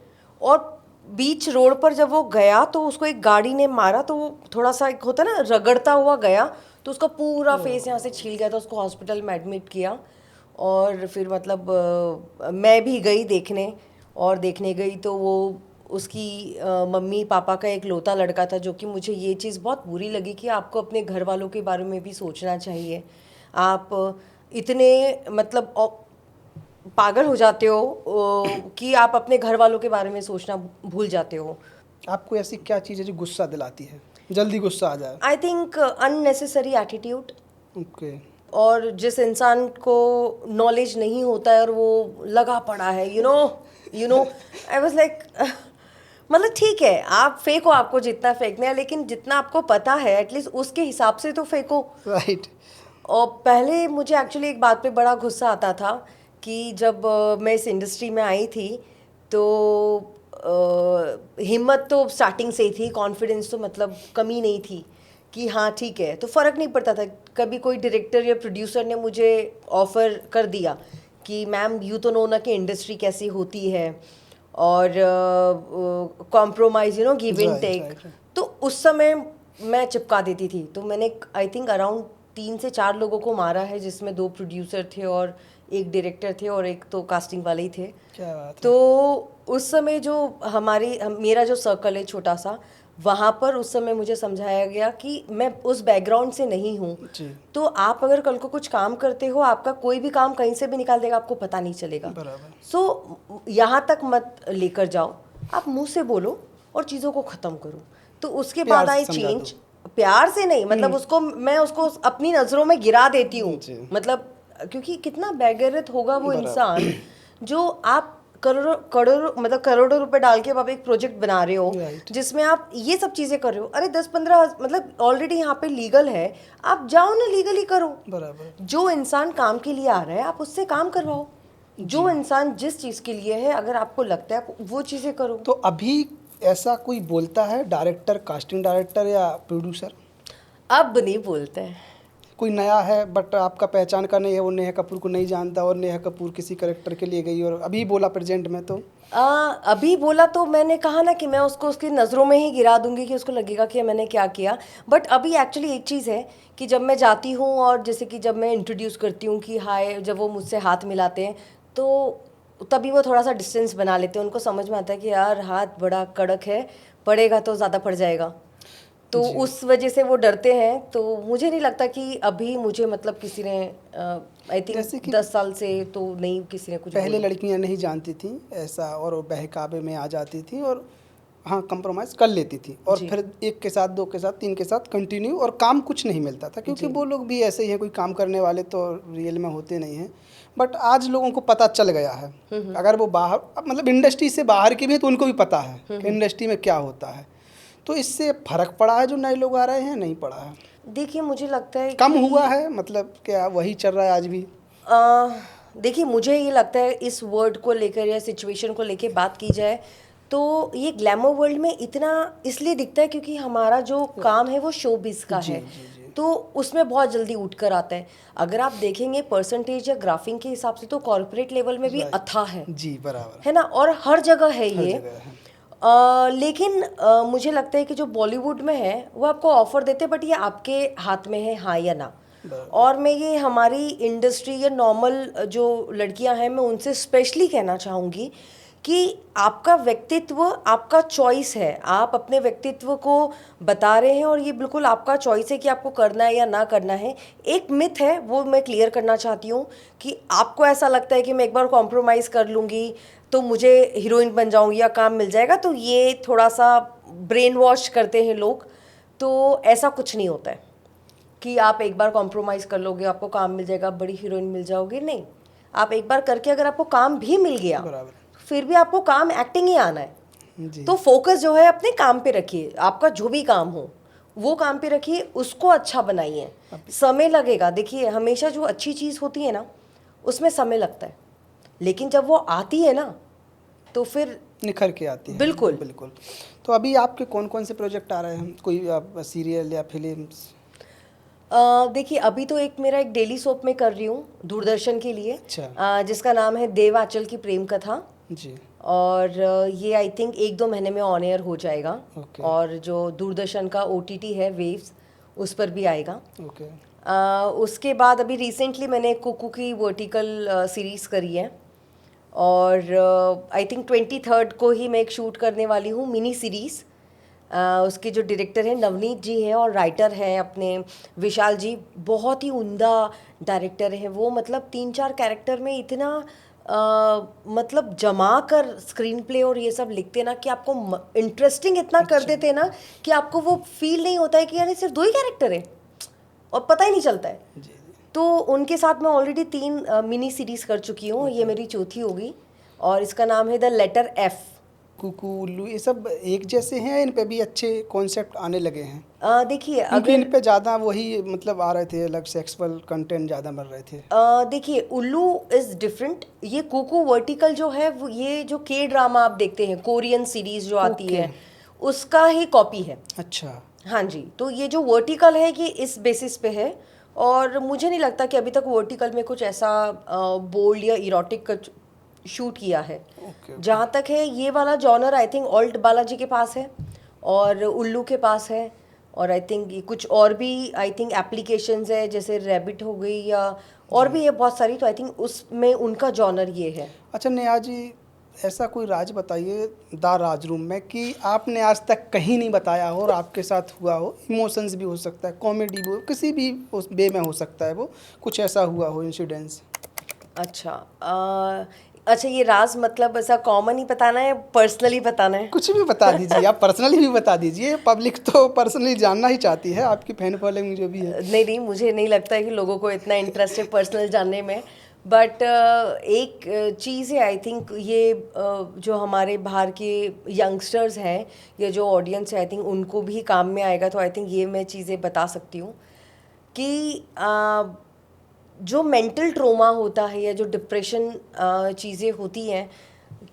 और बीच रोड पर जब वो गया तो उसको एक गाड़ी ने मारा, तो वो थोड़ा सा एक होता ना रगड़ता हुआ गया, तो उसका पूरा फेस यहाँ से छील गया था। उसको हॉस्पिटल में एडमिट किया, और फिर मतलब मैं भी गई देखने, और देखने गई तो वो उसकी मम्मी पापा का एक लौता लड़का था। जो कि मुझे ये चीज़ बहुत बुरी लगी कि आपको अपने घर वालों के बारे में भी सोचना चाहिए। आप इतने मतलब पागल हो जाते हो कि आप अपने घर वालों के बारे में सोचना भूल जाते हो। आपको ऐसी क्या चीज़ है जो गुस्सा दिलाती है, जल्दी गुस्सा आ जाए? I think unnecessary attitude. Okay. और जिस इंसान को नॉलेज नहीं होता है और वो लगा पड़ा है, you know I was like मतलब ठीक है आप फेंको, आपको जितना फेंकना है, लेकिन जितना आपको पता है एटलीस्ट उसके हिसाब से तो फेंको। राइट। और पहले मुझे एक्चुअली एक बात पे बड़ा गुस्सा आता था कि जब मैं इस इंडस्ट्री में आई थी, तो हिम्मत तो स्टार्टिंग से ही थी, कॉन्फिडेंस तो मतलब कमी नहीं थी कि हाँ ठीक है, तो फ़र्क नहीं पड़ता था। कभी कोई डायरेक्टर या प्रोड्यूसर ने मुझे ऑफ़र कर दिया कि मैम यू तो नो ना कि इंडस्ट्री कैसी होती है, और कॉम्प्रोमाइज़ गिव एंड टेक। तो उस समय मैं चिपका देती थी। तो मैंने आई थिंक अराउंड 3 से 4 लोगों को मारा है, जिसमें 2 प्रोड्यूसर थे और एक डायरेक्टर थे और एक तो कास्टिंग वाले ही थे। क्या बात है। तो उस समय जो मेरा जो सर्कल है छोटा सा, वहाँ पर उस समय मुझे समझाया गया कि मैं उस बैकग्राउंड से नहीं हूँ। तो आप अगर कल को कुछ काम करते हो, आपका कोई भी काम कहीं से भी निकाल देगा, आपको पता नहीं चलेगा। बराबर। सो यहाँ तक मत लेकर जाओ, आप मुंह से बोलो और चीज़ों को ख़त्म करो। तो उसके बाद आई चेंज, प्यार से नहीं, मतलब उसको मैं उसको अपनी नज़रों में गिरा देती हूँ, जी। मतलब क्योंकि कितना बेगैरत होगा वो बराबर। इंसान जो आप करोड़ों करोड़ों मतलब करोड़ों रुपए डाल के आप एक प्रोजेक्ट बना रहे हो Right. जिसमें आप ये सब चीज़ें कर रहे हो। अरे 10-15 मतलब ऑलरेडी यहाँ पे लीगल है, आप जाओ ना लीगली करो। बराबर। जो इंसान काम के लिए आ रहा है आप उससे काम करवाओ, जो इंसान जिस चीज़ के लिए है अगर आपको लगता है आप वो चीज़ें करो। तो अभी ऐसा कोई बोलता है, डायरेक्टर, कास्टिंग डायरेक्टर या प्रोड्यूसर? अब नहीं बोलते हैं। कोई नया है बट आपका पहचान का नहीं है, वो नेहा कपूर को नहीं जानता और नेहा कपूर किसी कैरेक्टर के लिए गई और अभी बोला प्रेजेंट में, तो अभी बोला तो मैंने कहा ना कि मैं उसको उसकी नज़रों में ही गिरा दूंगी कि उसको लगेगा कि मैंने क्या किया। बट अभी एक्चुअली एक चीज़ है कि जब मैं जाती हूँ और जैसे कि जब मैं इंट्रोड्यूस करती हूँ कि हाय, जब वो मुझसे हाथ मिलाते हैं तो तभी वो थोड़ा सा डिस्टेंस बना लेते हैं। उनको समझ में आता है कि यार हाथ बड़ा कड़क है, पड़ेगा तो ज़्यादा पड़ जाएगा, तो उस वजह से वो डरते हैं। तो मुझे नहीं लगता कि अभी मुझे मतलब किसी ने आई जैसे थिंक कि 10 साल से तो नहीं किसी ने कुछ पहले बोला। लड़कियां नहीं जानती थी ऐसा और वो बहकावे में आ जाती थी और हाँ कंप्रोमाइज़ कर लेती थी और जी। फिर एक के साथ, दो के साथ, तीन के साथ कंटिन्यू, और काम कुछ नहीं मिलता था क्योंकि जी। वो लोग भी ऐसे ही हैं, कोई काम करने वाले तो रियल में होते नहीं हैं। बट आज लोगों को पता चल गया है, अगर वो बाहर मतलब इंडस्ट्री से बाहर के भी हैं तो उनको भी पता है कि इंडस्ट्री में क्या होता है। तो इससे फ़र्क पड़ा है जो नए लोग आ रहे हैं, नहीं पड़ा है? देखिए मुझे लगता है कम कि हुआ है, मतलब क्या वही चल रहा है आज भी? देखिए मुझे ये लगता है इस वर्ड को लेकर या सिचुएशन को लेकर बात की जाए तो ये ग्लैमर वर्ल्ड में इतना इसलिए दिखता है क्योंकि हमारा जो काम है वो शोबिज का जी, है, जी, जी। तो उसमें बहुत जल्दी उठ कर आता है। अगर आप देखेंगे परसेंटेज या ग्राफिंग के हिसाब से तो कॉर्पोरेट लेवल में भी राइट। अथाह है जी, बराबर। है ना, और हर जगह है हर ये। जगह है। लेकिन मुझे लगता है कि जो बॉलीवुड में है वो आपको ऑफर देते हैं, बट ये आपके हाथ में है हाँ या ना। बराबर। और मैं ये हमारी इंडस्ट्री या नॉर्मल जो लड़कियां हैं मैं उनसे स्पेशली कहना चाहूँगी कि आपका व्यक्तित्व आपका चॉइस है, आप अपने व्यक्तित्व को बता रहे हैं और ये बिल्कुल आपका चॉइस है कि आपको करना है या ना करना है। एक मिथ है वो मैं क्लियर करना चाहती हूँ कि आपको ऐसा लगता है कि मैं एक बार कॉम्प्रोमाइज़ कर लूँगी तो मुझे हीरोइन बन जाऊँगी या काम मिल जाएगा, तो ये थोड़ा सा ब्रेन वॉश करते हैं लोग। तो ऐसा कुछ नहीं होता है कि आप एक बार कॉम्प्रोमाइज़ कर लोगे आपको काम मिल जाएगा, बड़ी हीरोइन मिल जाओगे, नहीं। आप एक बार करके अगर आपको काम भी मिल गया बराबर। फिर भी आपको काम एक्टिंग ही आना है। जी। तो फोकस जो है अपने काम पे रखिए, आपका जो भी काम हो वो काम पे रखिए, उसको अच्छा बनाइए। समय लगेगा, देखिए हमेशा जो अच्छी चीज़ होती है ना उसमें समय लगता है, लेकिन जब वो आती है ना तो फिर निखर के आती है। बिल्कुल। बिल्कुल। तो अभी आपके कौन कौन से प्रोजेक्ट आ रहे हैं, कोई सीरियल या फिल्म्स? देखिए अभी तो मेरा एक डेली सोप में कर रही हूँ दूरदर्शन के लिए, अच्छा। जिसका नाम है देव आंचल की प्रेम कथा। जी। और ये आई थिंक 1-2 महीने में ऑन एयर हो जाएगा। ओके। और जो दूरदर्शन का OTT है वेव्स उस पर भी आएगा। ओके। उसके बाद अभी रिसेंटली मैंने कुकू की वर्टिकल सीरीज़ करी है और आई थिंक 23rd को ही मैं एक शूट करने वाली हूँ मिनी सीरीज़। उसके जो डायरेक्टर हैं नवनीत जी हैं और राइटर हैं अपने विशाल जी, बहुत ही उम्दा डायरेक्टर हैं वो। मतलब 3-4 कैरेक्टर में इतना मतलब जमा कर स्क्रीन प्ले और ये सब लिखते ना कि आपको इंटरेस्टिंग इतना कर देते हैं ना कि आपको वो फील नहीं होता है कि यानी सिर्फ 2 ही कैरेक्टर है और पता ही नहीं चलता है। जी। तो उनके साथ मैं ऑलरेडी 3 मिनी सीरीज़ कर चुकी हूँ, ये मेरी चौथी होगी और इसका नाम है द लेटर F। कुकू, उल्लू, ये सब एक जैसे हैं, इन पे भी अच्छे कॉन्सेप्ट आने लगे हैं? देखिए क्योंकि अगर इन पे ज़्यादा वही मतलब आ रहे थे, अलग सेक्सुअल कंटेंट ज़्यादा मिल रहे थे। देखिए उल्लू इज़ डिफरेंट, ये कुकू वर्टिकल जो है वो ये जो के ड्रामा आप देखते हैं कोरियन सीरीज़ जो आती ओके। है उसका ही कॉपी है। अच्छा। हाँ जी, तो ये जो वर्टिकल है ये इस बेसिस पे है और मुझे नहीं लगता कि अभी तक वर्टिकल में कुछ ऐसा बोल्ड या इरोटिक शूट किया है। ओके। जहाँ तक है ये वाला genre I think alt Balaji के पास है और उल्लू के पास है और आई थिंक कुछ और भी आई थिंक एप्लीकेशंस है जैसे रैबिट हो गई या और भी है बहुत सारी, तो आई थिंक उसमें उनका जॉनर ये है। अच्छा नेहा जी, ऐसा कोई राज बताइए द राज रूम में कि आपने आज तक कहीं नहीं बताया हो और आपके साथ हुआ हो। इमोशंस भी हो सकता है, कॉमेडी भी हो, किसी भी उस वे में हो सकता है, वो कुछ ऐसा हुआ हो इंसिडेंस। अच्छा अच्छा, ये राज मतलब ऐसा कॉमन ही बताना है, पर्सनली बताना है? कुछ भी बता दीजिए, आप पर्सनली भी बता दीजिए, पब्लिक तो पर्सनली जानना ही चाहती है, आपकी फैन फॉलोइंग जो भी है। नहीं नहीं, मुझे नहीं लगता है कि लोगों को इतना इंटरेस्ट है पर्सनल जानने में। बट एक चीज़ है, आई थिंक ये जो हमारे बाहर के यंगस्टर्स हैं या जो ऑडियंस है, आई थिंक उनको भी काम में आएगा। तो आई थिंक ये मैं चीज़ें बता सकती हूँ कि जो मेंटल ट्रोमा होता है या जो डिप्रेशन चीज़ें होती हैं,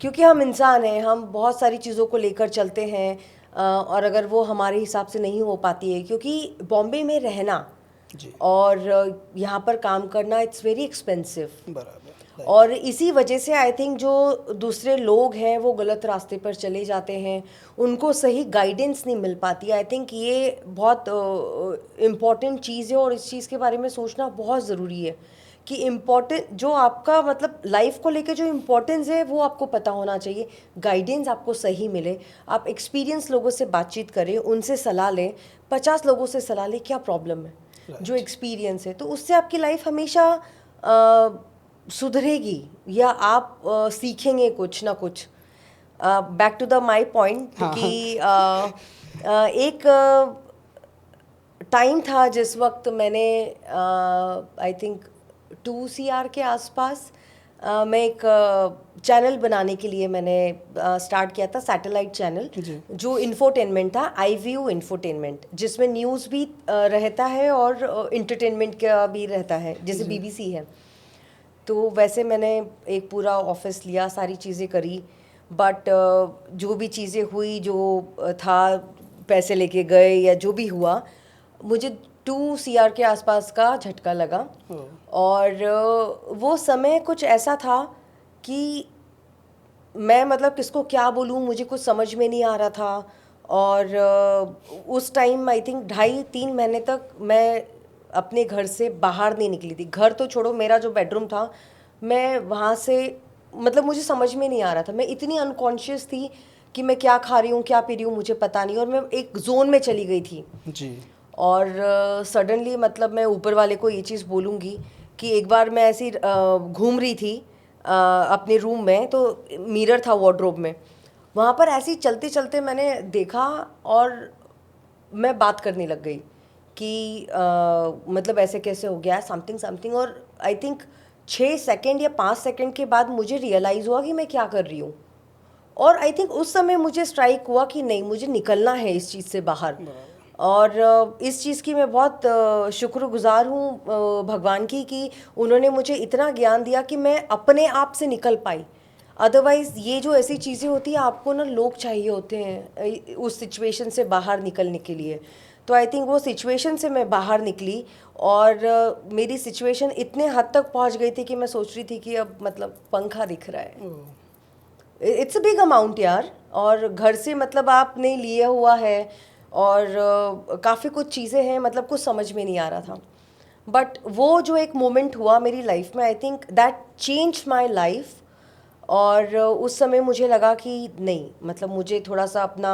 क्योंकि हम इंसान हैं, हम बहुत सारी चीज़ों को लेकर चलते हैं, और अगर वो हमारे हिसाब से नहीं हो पाती है, क्योंकि बॉम्बे में रहना जी, और यहाँ पर काम करना इट्स वेरी एक्सपेंसिव। बराबर। और इसी वजह से आई थिंक जो दूसरे लोग हैं वो गलत रास्ते पर चले जाते हैं, उनको सही गाइडेंस नहीं मिल पाती। आई थिंक ये बहुत इम्पॉर्टेंट चीज़ है और इस चीज़ के बारे में सोचना बहुत ज़रूरी है कि इम्पॉर्टेंट जो आपका मतलब लाइफ को लेके जो इम्पोर्टेंस है वो आपको पता होना चाहिए, गाइडेंस आपको सही मिले, आप एक्सपीरियंस लोगों से बातचीत करें, उनसे सलाह लें, 50 लोगों से सलाह लें, क्या प्रॉब्लम है, जो एक्सपीरियंस है, तो उससे आपकी लाइफ हमेशा सुधरेगी या आप सीखेंगे कुछ ना कुछ। Back to the my point कि एक टाइम था जिस वक्त मैंने आई थिंक 2 CR के आसपास मैं एक चैनल बनाने के लिए मैंने स्टार्ट किया था, सैटेलाइट चैनल, जो इन्फोटेनमेंट था, iView इन्फोटेनमेंट, जिसमें न्यूज़ भी रहता है और इंटरटेनमेंट का भी रहता है, जैसे BBC है। तो वैसे मैंने एक पूरा ऑफिस लिया, सारी चीज़ें करी, बट जो भी चीज़ें हुई, जो था पैसे लेके गए या जो भी हुआ, मुझे 2 CR के आसपास का झटका लगा। और वो समय कुछ ऐसा था कि मैं मतलब किसको क्या बोलूँ, मुझे कुछ समझ में नहीं आ रहा था। और उस टाइम आई थिंक 2.5-3 महीने तक मैं अपने घर से बाहर नहीं निकली थी। घर तो छोड़ो, मेरा जो बेडरूम था, मैं वहाँ से मतलब मुझे समझ में नहीं आ रहा था, मैं इतनी अनकॉन्शियस थी कि मैं क्या खा रही हूँ क्या पी रही हूँ मुझे पता नहीं, और मैं एक जोन में चली गई थी जी। और सडनली मतलब मैं ऊपर वाले को ये चीज़ बोलूँगी कि एक बार मैं ऐसी घूम रही थी अपने रूम में, तो मिरर था वार्डरोब में, वहाँ पर ऐसे ही चलते चलते मैंने देखा और मैं बात करने लग गई कि मतलब ऐसे कैसे हो गया समथिंग समथिंग। और आई थिंक 6 सेकंड या 5 सेकंड के बाद मुझे रियलाइज़ हुआ कि मैं क्या कर रही हूँ, और आई थिंक उस समय मुझे स्ट्राइक हुआ कि नहीं, मुझे निकलना है इस चीज़ से बाहर। और इस चीज़ की मैं बहुत शुक्रगुजार हूँ भगवान की कि उन्होंने मुझे इतना ज्ञान दिया कि मैं अपने आप से निकल पाई। अदरवाइज़ ये जो ऐसी चीज़ें होती हैं, आपको ना लोग चाहिए होते हैं उस सिचुएशन से बाहर निकलने के लिए। तो आई थिंक वो सिचुएशन से मैं बाहर निकली, और मेरी सिचुएशन इतने हद तक पहुंच गई थी कि मैं सोच रही थी कि अब मतलब पंखा दिख रहा है। इट्स अ बिग अमाउंट यार, और घर से मतलब आपने लिया हुआ है, और काफ़ी कुछ चीज़ें हैं, मतलब कुछ समझ में नहीं आ रहा था। बट वो जो एक मोमेंट हुआ मेरी लाइफ में, I think that change my life. और उस समय मुझे लगा कि नहीं, मतलब मुझे थोड़ा सा अपना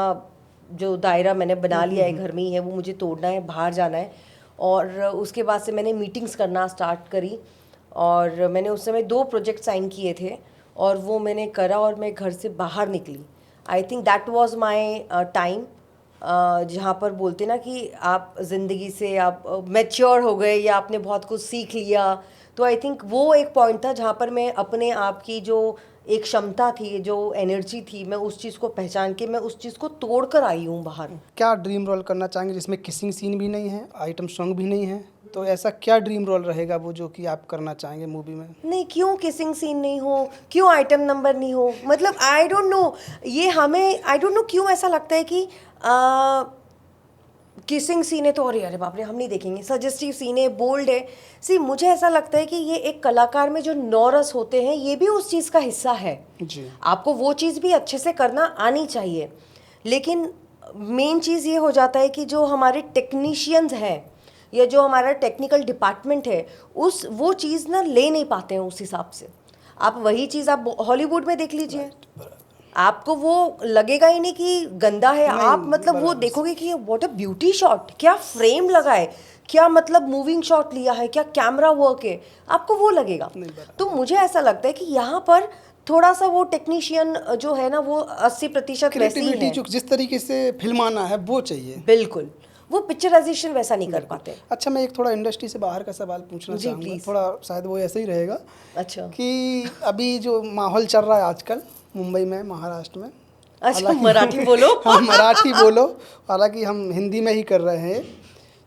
जो दायरा मैंने बना लिया है घर में ही है, वो मुझे तोड़ना है, बाहर जाना है। और उसके बाद से मैंने मीटिंग्स करना स्टार्ट करी, और मैंने उस समय 2 प्रोजेक्ट साइन किए थे, और वो मैंने करा और मैं घर से बाहर निकली। I think that was my time, जहाँ पर बोलते ना कि आप ज़िंदगी से आप मैच्योर हो गए या आपने बहुत कुछ सीख लिया। तो आई थिंक वो एक पॉइंट था जहाँ पर मैं अपने आप की जो एक क्षमता थी, जो एनर्जी थी, मैं उस चीज़ को पहचान के मैं उस चीज़ को तोड़ कर आई हूँ बाहर। क्या ड्रीम रोल करना चाहेंगे जिसमें किसिंग सीन भी नहीं है, आइटम सॉन्ग भी नहीं है, तो ऐसा क्या ड्रीम रोल रहेगा वो जो कि आप करना चाहेंगे मूवी में? नहीं, क्यों किसिंग सीन नहीं हो, क्यों आइटम नंबर नहीं हो, मतलब आई डोंट नो, ये हमें आई डोंट नो क्यों ऐसा लगता है कि किसिंग सीन है तो अरे अरे बाप रे हम नहीं देखेंगे, सजेस्टिव सीन है, बोल्ड है। सी मुझे ऐसा लगता है कि ये एक कलाकार में जो 9 रस होते हैं, ये भी उस चीज़ का हिस्सा है जी। आपको वो चीज़ भी अच्छे से करना आनी चाहिए। लेकिन मेन चीज़ ये हो जाता है कि जो हमारे टेक्नीशियंस हैं या जो हमारा टेक्निकल डिपार्टमेंट है, उस वो चीज़ ना ले नहीं पाते हैं उस हिसाब से। आप वही चीज़ आप हॉलीवुड में देख लीजिए, आपको वो लगेगा ही नहीं कि गंदा है, आप मतलब वो देखोगे कि व्हाट अ ब्यूटी शॉट, क्या फ्रेम लगा है, क्या मतलब मूविंग शॉट लिया है, क्या कैमरा वर्क है, आपको वो लगेगा। तो मुझे ऐसा लगता है कि यहाँ पर थोड़ा सा वो टेक्नीशियन जो है ना वो 80% वैसे ही क्रिएटिविटी है। जो जिस तरीके से फिल्माना है वो चाहिए। बिल्कुल, वो पिक्चराइजेशन वैसा नहीं कर पाते। अच्छा, मैं एक थोड़ा इंडस्ट्री से बाहर का सवाल पूछना जी, चाहूँगा, प्लीज। थोड़ा शायद वो ऐसे ही रहेगा अच्छा कि अभी जो माहौल चल रहा है आजकल मुंबई में, महाराष्ट्र में, अच्छा, हालांकि मराठी बोलो। हाँ मराठी बोलो, हालांकि हम हिंदी में ही कर रहे हैं,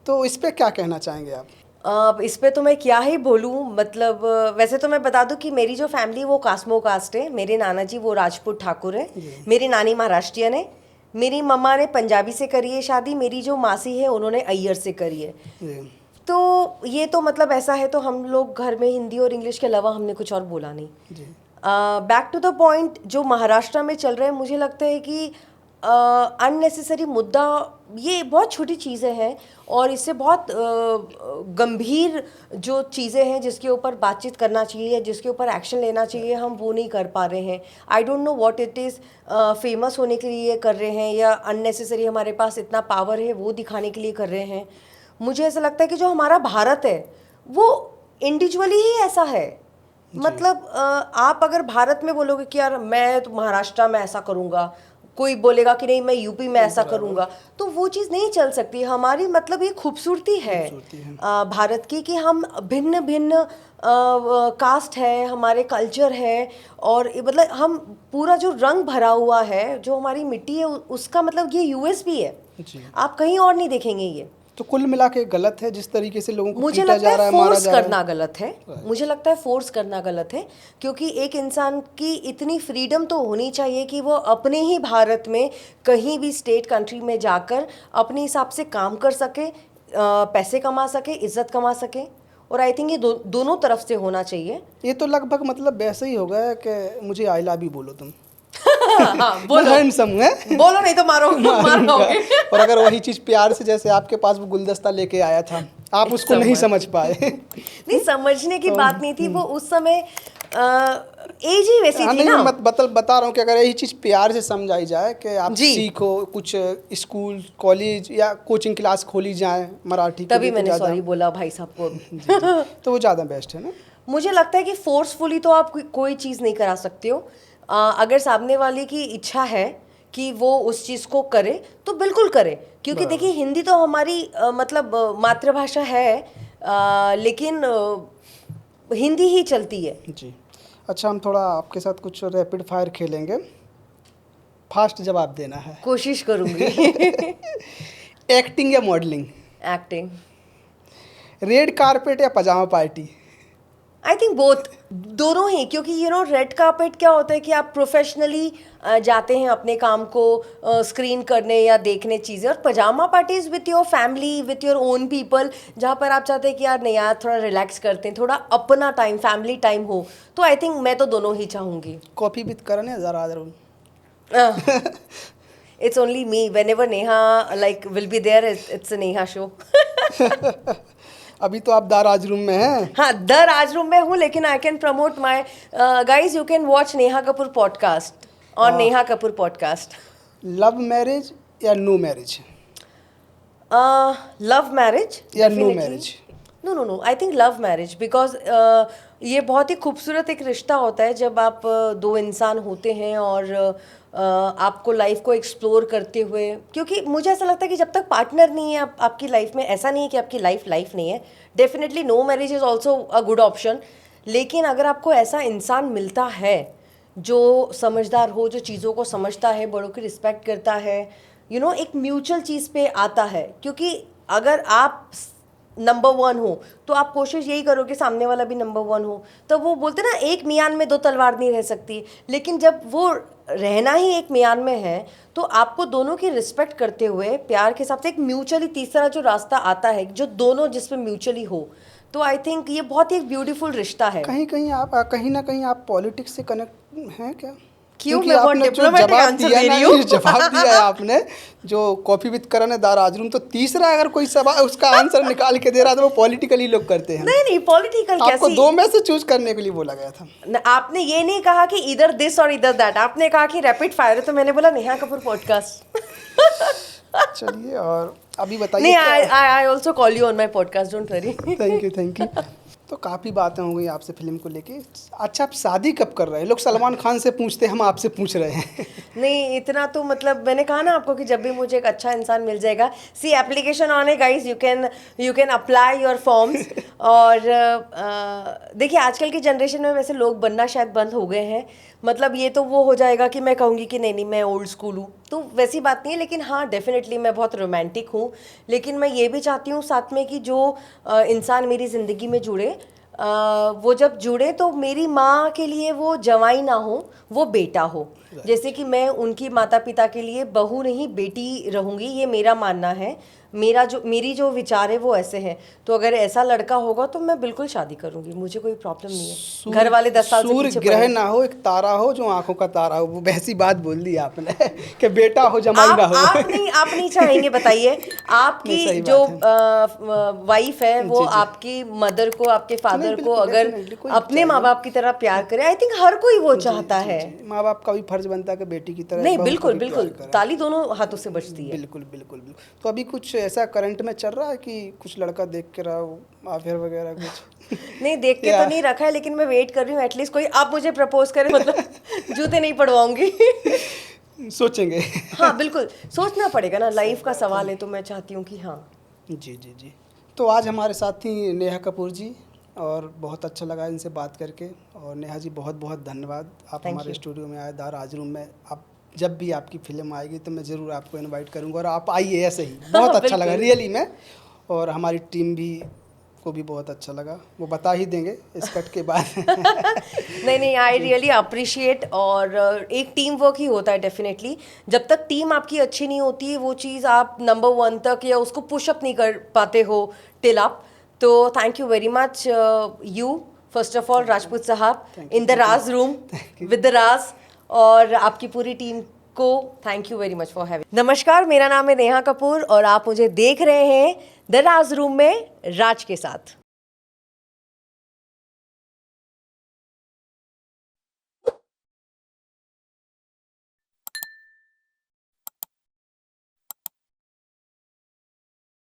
तो इस पे क्या कहना चाहेंगे आप? इस पे तो मैं क्या ही बोलूँ, मतलब वैसे तो मैं बता दूं कि मेरी जो फैमिली वो कास्मो कास्ट है। मेरे नाना जी वो राजपूत ठाकुर है, मेरी नानी महाराष्ट्रियन है, मेरी मम्मा ने पंजाबी से करी है शादी, मेरी जो मासी है उन्होंने अय्यर से करी है। जी तो ये तो मतलब ऐसा है, तो हम लोग घर में हिंदी और इंग्लिश के अलावा हमने कुछ और बोला नहीं। जी बैक टू द पॉइंट, जो महाराष्ट्र में चल रहा है, मुझे लगता है कि अननेसेसरी मुद्दा, ये बहुत छोटी चीज़ें हैं और इससे बहुत गंभीर जो चीज़ें हैं जिसके ऊपर बातचीत करना चाहिए, जिसके ऊपर एक्शन लेना चाहिए, हम वो नहीं कर पा रहे हैं। I don't know what it is, famous होने के लिए कर रहे हैं या अननेसेसरी हमारे पास इतना पावर है वो दिखाने के लिए कर रहे हैं। मुझे ऐसा लगता है कि जो हमारा भारत है वो इंडिविजुअली ही ऐसा है। मतलब आप अगर भारत में बोलोगे कि यार मैं तो महाराष्ट्र में ऐसा करूँगा, कोई बोलेगा कि नहीं मैं यूपी में ऐसा करूँगा, तो वो चीज़ नहीं चल सकती। हमारी मतलब ये खूबसूरती है भारत की कि हम भिन्न भिन्न कास्ट है, हमारे कल्चर है, और मतलब हम पूरा जो रंग भरा हुआ है, जो हमारी मिट्टी है, उसका मतलब ये यूएसपी है। जी। आप कहीं और नहीं देखेंगे ये। तो कुल मिला के गलत है जिस तरीके से लोगों को मुझे पीटा लगता जा रहा है है, मारा फोर्स जा रहा करना है। गलत है। मुझे लगता है फोर्स करना गलत है, क्योंकि एक इंसान की इतनी फ्रीडम तो होनी चाहिए कि वो अपने ही भारत में कहीं भी स्टेट कंट्री में जाकर अपने हिसाब से काम कर सके, पैसे कमा सके, इज्जत कमा सके। और आई थिंक ये दोनों तरफ से होना चाहिए। ये तो लगभग मतलब वैसे ही हो गया कि मुझे आई लव यू बोलो तुम। हाँ, बोलो हैंडसम है, बोलो, नहीं तो मारो मारोगे। और अगर वही चीज प्यार से, जैसे आपके पास वो गुलदस्ता लेके आया था, आप उसको नहीं समझ पाए। नहीं, समझने की बात नहीं थी, वो उस समय एज ही वैसी हाँ, थी नहीं, ना। मैं बता रहा हूँ कि अगर यही चीज़ प्यार से समझाई जाए कि आप जी। सीखो, कुछ स्कूल कॉलेज या कोचिंग क्लास खोली जाए मराठी के तभी लिए, तो मैंने ज़्यादा सॉरी बोला भाई साहब को। तो वो ज़्यादा बेस्ट है ना। मुझे लगता है कि फोर्सफुली तो आप कोई चीज़ नहीं करा सकते हो। अगर सामने वाले की इच्छा है कि वो उस चीज़ को करे तो बिल्कुल करे, क्योंकि देखिए हिंदी तो हमारी मतलब मातृभाषा है, लेकिन हिंदी ही चलती है। जी। अच्छा, हम थोड़ा आपके साथ कुछ रैपिड फायर खेलेंगे, फास्ट जवाब देना है। कोशिश करूँगी। एक्टिंग या मॉडलिंग? एक्टिंग। रेड कारपेट या पजामा पार्टी? आई थिंक बोथ, दोनों ही, क्योंकि रेड कार्पेट क्या होता है कि आप प्रोफेशनली जाते हैं अपने काम को स्क्रीन करने या देखने चीज़ें, और pyjama parties with your family, with your own people, जहाँ पर आप चाहते हैं कि यार नहीं यार थोड़ा रिलैक्स करते हैं, थोड़ा अपना टाइम, फैमिली टाइम हो। तो आई थिंक मैं तो दोनों ही चाहूँगी। कॉफी विथ करण या ज़रा Arun? It's only me, whenever Neha like will be there, it's a Neha show. अभी तो आप दाराज रूम में हैं। हाँ, द राज रूम में हूँ, लेकिन I can promote my guys, you can watch Neha Kapoor podcast और Neha Kapoor podcast. Love marriage या नो मैरिज? लव मैरिज या no marriage? No no no, I think love marriage, because ये बहुत ही खूबसूरत एक रिश्ता होता है जब आप दो इंसान होते हैं और आपको लाइफ को एक्सप्लोर करते हुए, क्योंकि मुझे ऐसा लगता है कि जब तक पार्टनर नहीं है आपकी लाइफ में, ऐसा नहीं है कि आपकी लाइफ नहीं है। Definitely no marriage is also a good option, लेकिन अगर आपको ऐसा इंसान मिलता है जो समझदार हो, जो चीज़ों को समझता है, बड़ों की रिस्पेक्ट करता है, एक म्यूचुअल चीज़ पे आता है, क्योंकि अगर आप नंबर 1 हो तो आप कोशिश यही करो कि सामने वाला भी नंबर 1 हो। तो वो बोलते ना, एक मियान में दो तलवार नहीं रह सकती, लेकिन जब वो रहना ही एक मियान में है तो आपको दोनों की रिस्पेक्ट करते हुए प्यार के हिसाब से एक म्यूचुअली तीसरा जो रास्ता आता है, जो दोनों जिसमें म्यूचुअली हो, तो आई थिंक ये बहुत ही एक ब्यूटीफुल रिश्ता है। कहीं ना कहीं आप पॉलिटिक्स से कनेक्ट हैं क्या? क्यों? मैं बहुत डिप्लोमेटिक आंसर दे रही हूँ। जवाब दिया है आपने, जो कॉफी विद करण है दाराज रूम, तो तीसरा अगर कोई सवाल उसका आंसर निकाल के दे रहा तो वो पॉलिटिकली लोग करते हैं। नहीं, पॉलिटिकल कैसी? आपको 2 में से चूज करने के लिए बोला गया था। आपने ये नहीं कहा कि इधर दिस और इधर दैट, आपने कहा कि रैपिड फायर है, तो मैंने बोला नेहा कपूर पॉडकास्ट। चलिए, और अभी बताइए। नहीं, I also call you on my podcast, don't worry. Thank you. तो काफ़ी बातें हो गई आपसे फिल्म को लेके। अच्छा, आप शादी कब कर रहे हैं? लोग सलमान खान से पूछते हैं, हम आपसे पूछ रहे हैं। नहीं, इतना तो मतलब मैंने कहा ना आपको कि जब भी मुझे एक अच्छा इंसान मिल जाएगा, सी एप्लीकेशन ऑन है guys, you can apply your forms. और देखिए आजकल की जनरेशन में वैसे लोग बनना शायद बंद हो गए हैं, मतलब ये तो वो हो जाएगा कि मैं कहूँगी कि नहीं नहीं मैं ओल्ड स्कूल हूँ, तो वैसी बात नहीं है। लेकिन हाँ डेफिनेटली मैं बहुत रोमांटिक हूँ, लेकिन मैं ये भी चाहती हूँ साथ में कि जो इंसान मेरी ज़िंदगी में जुड़े, वो जब जुड़े तो मेरी माँ के लिए वो जवाई ना हो, वो बेटा हो। जैसे कि मैं उनकी माता पिता के लिए बहू नहीं बेटी रहूँगी, ये मेरा मानना है। मेरी जो विचार है वो ऐसे हैं। तो अगर ऐसा लड़का होगा तो मैं बिल्कुल शादी करूंगी, मुझे कोई प्रॉब्लम नहीं है। घर वाले 10 साल से सूर्य पीछे ग्रह पड़े ना हो, एक तारा हो जो आंखों का तारा हो, वो वैसी बात बोल दी आपने कि बेटा हो जमाई ना हो। आप नहीं चाहेंगे बताइए? आपकी सही जो बात है। वाइफ है वो जी, जी। आपकी मदर को, आपके नहीं, फादर को बिल्कुल, अगर definitely, कोई अपने माँ चाहिए। बाप की तरह प्यार करे, आई थिंक हर कोई वो चाहता जी, है। जी। माँ बाप का भी फर्ज बनता है कि बेटी की तरह नहीं बहू को बिल्कुल भी बिल्कुल, प्यार करें। ताली दोनों हाथों से बजती है। बिल्कुल बिल्कुल बिल्कुल। तो अभी कुछ ऐसा करंट में चल रहा है कि कुछ लड़का देख के रहा हो, अफेयर वगैरह कुछ? नहीं देख के तो नहीं रखा है, लेकिन मैं वेट कर रही हूँ एटलीस्ट कोई आप मुझे प्रपोज करें, मतलब जूते नहीं पड़वाऊंगी। सोचेंगे। हाँ बिल्कुल, सोचना पड़ेगा ना, लाइफ का सवाल है, तो मैं चाहती हूँ कि हाँ। जी जी जी। तो आज हमारे साथ थी नेहा कपूर जी, और बहुत अच्छा लगा इनसे बात करके। और नेहा जी बहुत बहुत धन्यवाद, आप Thank हमारे you. स्टूडियो में आए, द राज रूम में। आप जब भी आपकी फिल्म आएगी तो मैं ज़रूर आपको इनवाइट करूंगा, और आप आइए ऐसे ही। बहुत अच्छा लगा बिल्कुल। रियली में, और हमारी टीम भी को भी बहुत अच्छा लगा, वो बता ही देंगे इस कट के बाद। नहीं नहीं, आई रियली अप्रिशिएट। और एक टीम वर्क ही होता है डेफिनेटली। जब तक टीम आपकी अच्छी नहीं होती है, वो चीज़ आप नंबर 1 तक या उसको पुशअप नहीं कर पाते हो टिल अप। तो thank you very much you first of all Rajput साहब in the Raj room with the Raj, और आपकी पूरी टीम को thank you very much for having. नमस्कार, मेरा नाम है नेहा कपूर और आप मुझे देख रहे हैं द राज रूम में राज के साथ।